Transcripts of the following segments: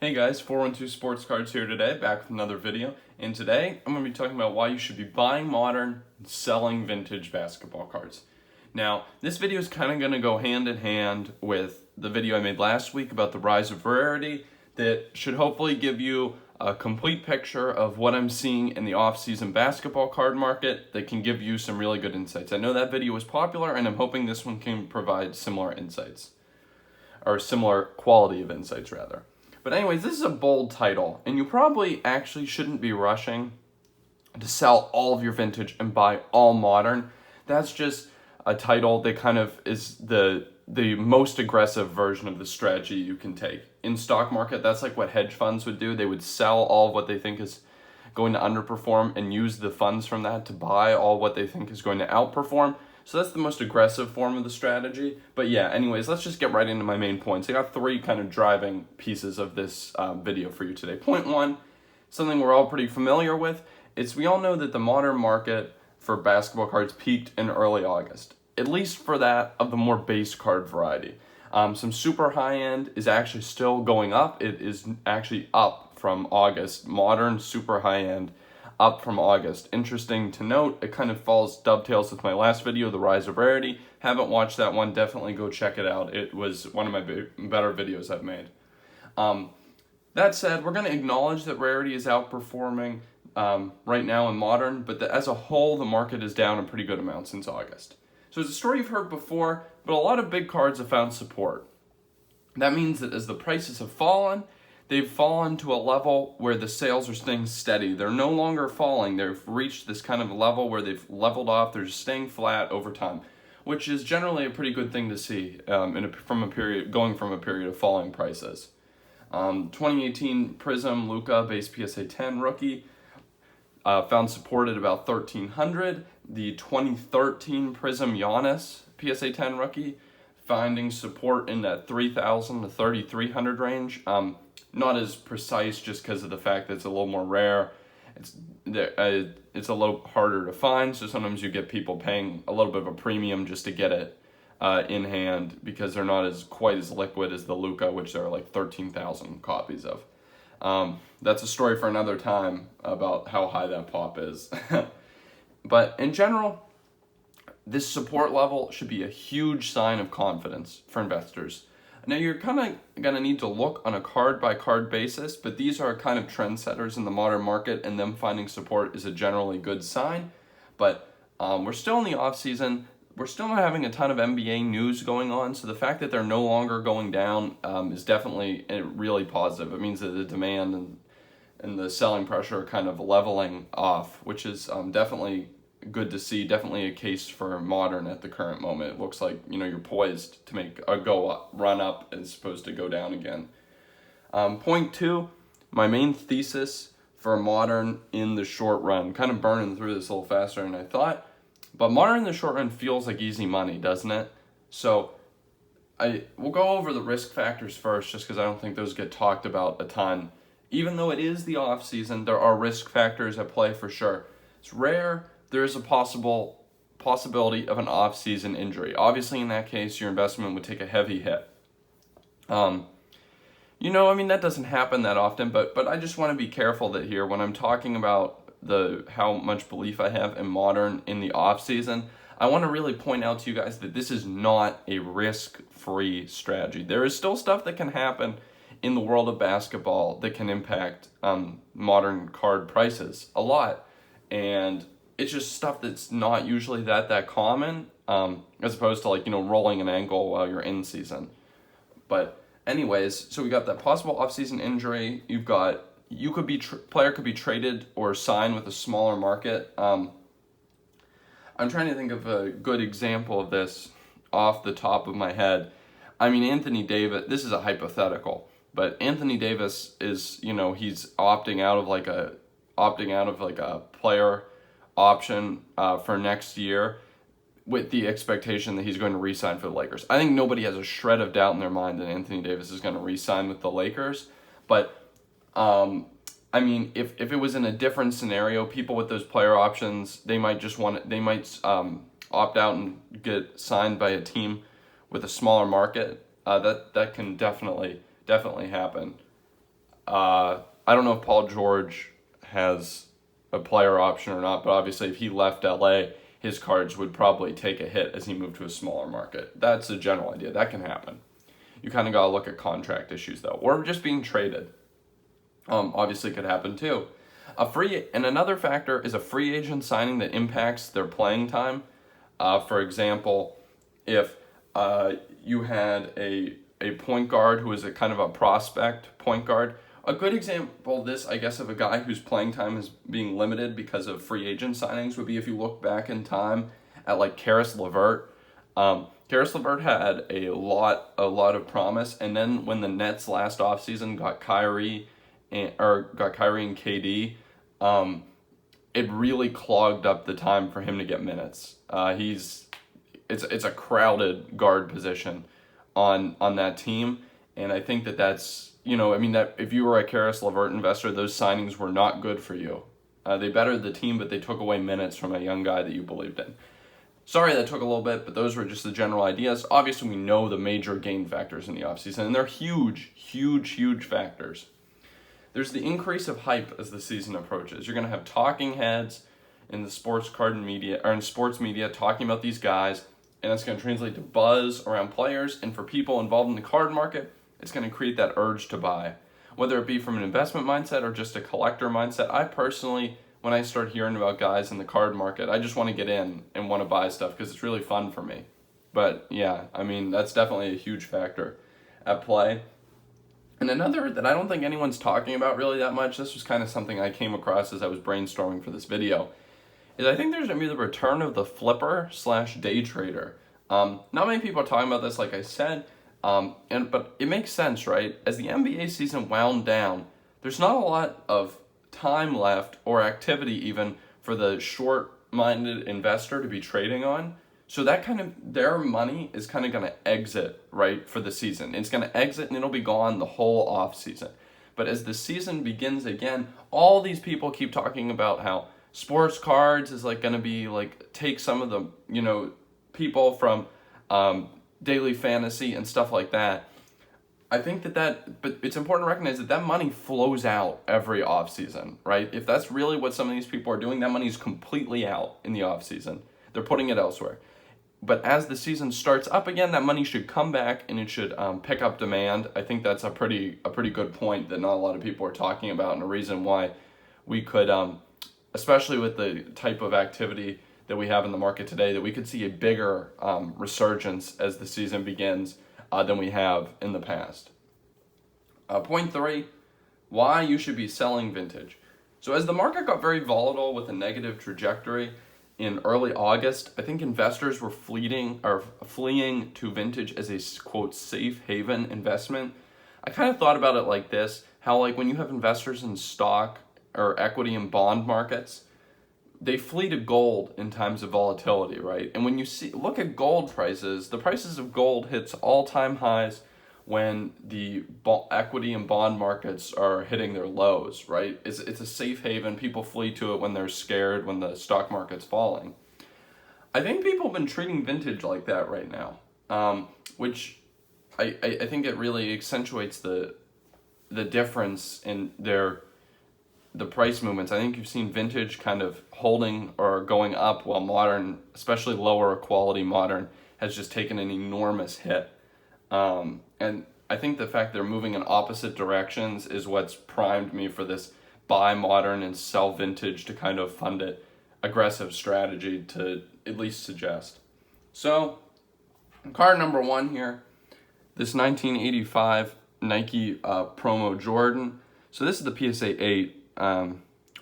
Hey guys, 412 Sports Cards here today, back with another video. And today, I'm going to be talking about why you should be buying modern and selling vintage basketball cards. Now, this video is kind of going to go hand in hand with the video I made last week about the rise of rarity that should hopefully give you a complete picture of what I'm seeing in the off-season basketball card market that can give you some really good insights. I know that video was popular, and I'm hoping this one can provide similar insights, or similar quality of insights, rather. But anyways, this is a bold title, and you probably actually shouldn't be rushing to sell all of your vintage and buy all modern. That's just a title that kind of is the most aggressive version of the strategy you can take. In stock market, that's like what hedge funds would do. They would sell all of what they think is going to underperform and use the funds from that to buy all what they think is going to outperform. So that's the most aggressive form of the strategy. But yeah, anyways, let's just get right into my main points. I got three kind of driving pieces of this video for you today. Point one, something we're all pretty familiar with. We all know that the modern market for basketball cards peaked in early August, at least for that of the more base card variety. Some super high end is actually still going up. It is actually up from August. Modern super high end up from August. Interesting to note, it kind of dovetails with my last video, The Rise of Rarity. Haven't watched that one, definitely go check it out. It was one of my better videos I've made. That said, we're going to acknowledge that rarity is outperforming right now in modern, but as a whole, the market is down a pretty good amount since August. So it's a story you've heard before, but a lot of big cards have found support. That means that as the prices have fallen, they've fallen to a level where the sales are staying steady. They're no longer falling. They've reached this kind of level where they've leveled off. They're just staying flat over time, which is generally a pretty good thing to see going from a period of falling prices. 2018 Prism Luka base PSA 10 rookie found support at about 1,300. The 2013 Prism Giannis PSA 10 rookie finding support in that 3,000 to 3,300 range. Not as precise just because of the fact that it's a little more rare. It's a little harder to find, so sometimes you get people paying a little bit of a premium just to get it in hand because they're not quite as liquid as the Luka, which there are like 13,000 copies of. That's a story for another time about how high that pop is. But in general, this support level should be a huge sign of confidence for investors. Now, you're kind of going to need to look on a card-by-card basis, but these are kind of trendsetters in the modern market, and them finding support is a generally good sign. But we're still in the off-season. We're still not having a ton of NBA news going on, so the fact that they're no longer going down is definitely really positive. It means that the demand and the selling pressure are kind of leveling off, which is definitely good to see. Definitely a case for modern at the current moment. It looks like you're poised to make a run up as opposed to go down again. Point two, my main thesis for modern in the short run. Kind of burning through this a little faster than I thought, but modern in the short run feels like easy money, doesn't it? So we'll go over the risk factors first, just because I don't think those get talked about a ton. Even though it is the off season, there are risk factors at play for sure. It's rare. There is a possibility of an off-season injury. Obviously, in that case, your investment would take a heavy hit. That doesn't happen that often, but I just want to be careful that here, when I'm talking about how much belief I have in modern in the off-season, I want to really point out to you guys that this is not a risk-free strategy. There is still stuff that can happen in the world of basketball that can impact modern card prices a lot, and it's just stuff that's not usually that common, as opposed to rolling an ankle while you're in season. But anyways, so we got that possible off-season injury. Player could be traded or signed with a smaller market. I'm trying to think of a good example of this off the top of my head. Anthony Davis. This is a hypothetical, but Anthony Davis is he's opting out of a player option for next year with the expectation that he's going to re-sign for the Lakers. I think nobody has a shred of doubt in their mind that Anthony Davis is going to re-sign with the Lakers. But if it was in a different scenario, people with those player options, they might opt out and get signed by a team with a smaller market. That can definitely happen. I don't know if Paul George has a player option or not, but obviously if he left LA, his cards would probably take a hit as he moved to a smaller market. That's a general idea. That can happen. You kind of got to look at contract issues, though, or just being traded. Obviously could happen, too. Another factor is a free agent signing that impacts their playing time. For example, if you had a point guard who is a kind of a prospect point guard, a good example of this, I guess, of a guy whose playing time is being limited because of free agent signings would be if you look back in time at like Karis LeVert. Karis LeVert had a lot of promise, and then when the Nets last offseason got Kyrie and KD, it really clogged up the time for him to get minutes. It's a crowded guard position on that team, and I think that's, that if you were a Karis LeVert investor, those signings were not good for you. They bettered the team, but they took away minutes from a young guy that you believed in. Sorry that took a little bit, but those were just the general ideas. Obviously, we know the major gain factors in the offseason, and they're huge, huge, huge factors. There's the increase of hype as the season approaches. You're going to have talking heads in the sports media talking about these guys, and that's going to translate to buzz around players, and for people involved in the card market, it's going to create that urge to buy, whether it be from an investment mindset or just a collector mindset. I personally, when I start hearing about guys in the card market, I just want to get in and want to buy stuff because it's really fun for me. But yeah, that's definitely a huge factor at play. And another that I don't think anyone's talking about really that much, this was kind of something I came across as I was brainstorming for this video, is I think there's going to be the return of the flipper/day trader. Not many people are talking about this, like I said, but it makes sense, right? As the NBA season wound down, there's not a lot of time left or activity even for the short-minded investor to be trading on. So that their money is kind of going to exit, right, for the season. It's going to exit and it'll be gone the whole off season. But as the season begins again, all these people keep talking about how sports cards is like going to be like take some of the, people from daily fantasy and stuff like that. I think but it's important to recognize that money flows out every offseason, right? If that's really what some of these people are doing, that money is completely out in the offseason. They're putting it elsewhere. But as the season starts up again, that money should come back and it should pick up demand. I think that's a pretty good point that not a lot of people are talking about, and a reason why we could, especially with the type of activity that we have in the market today, that we could see a bigger resurgence as the season begins than we have in the past. Point 3, why you should be selling vintage. So as the market got very volatile with a negative trajectory in early August, I think investors were fleeing to vintage as a, quote, safe haven investment. I kind of thought about it like this, how like when you have investors in stock or equity and bond markets, they flee to gold in times of volatility, right? And when you look at gold prices, the prices of gold hits all-time highs when the equity and bond markets are hitting their lows, right? It's a safe haven. People flee to it when they're scared, when the stock market's falling. I think people have been treating vintage like that right now, which I think it really accentuates the difference in the price movements. I think you've seen vintage kind of holding or going up while modern, especially lower quality modern, has just taken an enormous hit. And I think the fact they're moving in opposite directions is what's primed me for this buy modern and sell vintage to kind of fund it aggressive strategy to at least suggest. So, card number 1 here, this 1985 Nike promo Jordan. So this is the PSA 8.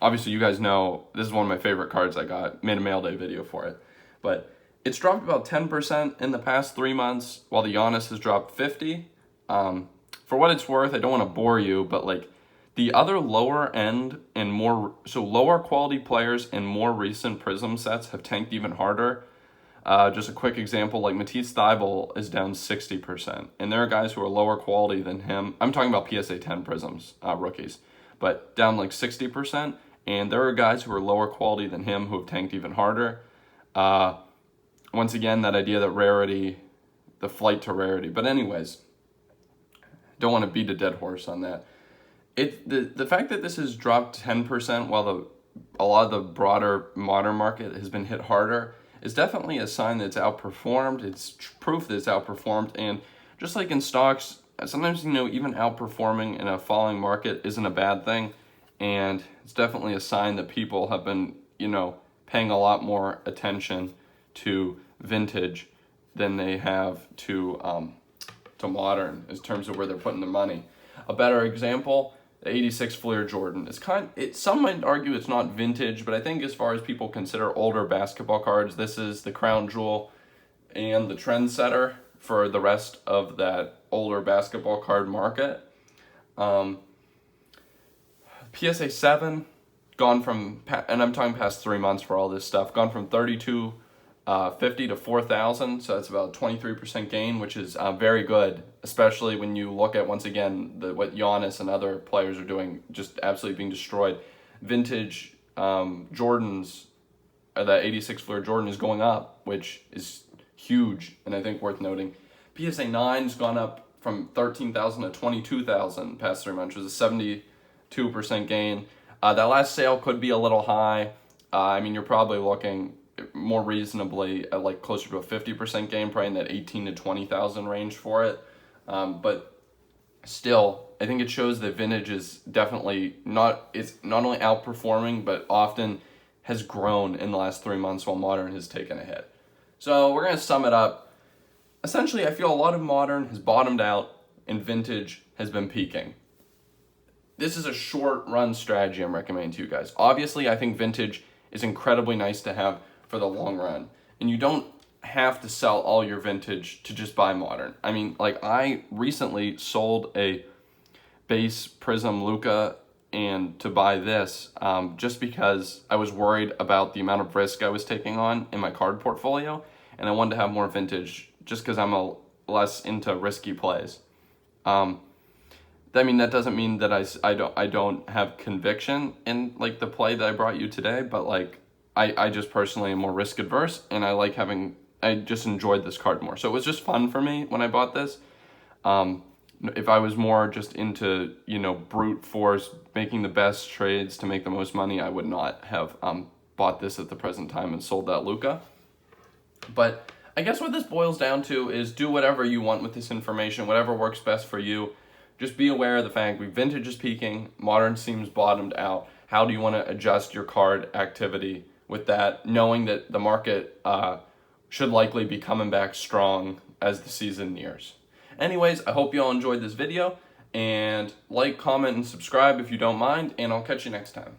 Obviously, you guys know this is one of my favorite cards I got. Made a mail day video for it. But it's dropped about 10% in the past 3 months, while the Giannis has dropped 50. For what it's worth, I don't want to bore you, but like the other lower end and lower quality players and more recent Prism sets have tanked even harder. Just a quick example, like Matisse Thybulle is down 60%, and there are guys who are lower quality than him. I'm talking about PSA 10 Prisms, rookies, but down like 60%, and there are guys who are lower quality than him who have tanked even harder. Once again, that idea that rarity, the flight to rarity. But anyways, don't want to beat a dead horse on that. The fact that this has dropped 10% while a lot of the broader modern market has been hit harder is definitely a sign that it's outperformed. It's proof that it's outperformed. And just like in stocks, sometimes, even outperforming in a falling market isn't a bad thing. And it's definitely a sign that people have been, paying a lot more attention to vintage than they have to modern in terms of where they're putting their money. A better example, the 86 Fleer Jordan. Some might argue it's not vintage, but I think as far as people consider older basketball cards, this is the crown jewel and the trendsetter for the rest of that older basketball card market. PSA 7, gone from, and I'm talking past 3 months for all this stuff, gone from 3250 to 4,000, so that's about a 23% gain, which is very good, especially when you look at, once again, what Giannis and other players are doing, just absolutely being destroyed. Vintage Jordans, that 86 Fleer Jordan is going up, which is huge, and I think worth noting. PSA 9's gone up from 13,000 to 22,000 past 3 months, which is a 72% gain. That last sale could be a little high. You're probably looking more reasonably at like closer to a 50% gain, probably in that 18 to 20,000 range for it. But still, I think it shows that vintage is definitely it's not only outperforming, but often has grown in the last 3 months while modern has taken a hit. So we're going to sum it up. Essentially, I feel a lot of modern has bottomed out and vintage has been peaking. This is a short run strategy I'm recommending to you guys. Obviously, I think vintage is incredibly nice to have for the long run. And you don't have to sell all your vintage to just buy modern. I recently sold a base Prism Luka and to buy this just because I was worried about the amount of risk I was taking on in my card portfolio, and I wanted to have more vintage just because I'm less into risky plays. That doesn't mean that I don't have conviction in like the play that I brought you today, but I just personally am more risk adverse, and I just enjoyed this card more. So it was just fun for me when I bought this. If I was more just into, brute force, making the best trades to make the most money, I would not have bought this at the present time and sold that Luka. But I guess what this boils down to is do whatever you want with this information, whatever works best for you. Just be aware of the fact vintage is peaking, modern seems bottomed out. How do you want to adjust your card activity with that, knowing that the market should likely be coming back strong as the season nears? Anyways, I hope you all enjoyed this video, and like, comment, and subscribe if you don't mind, and I'll catch you next time.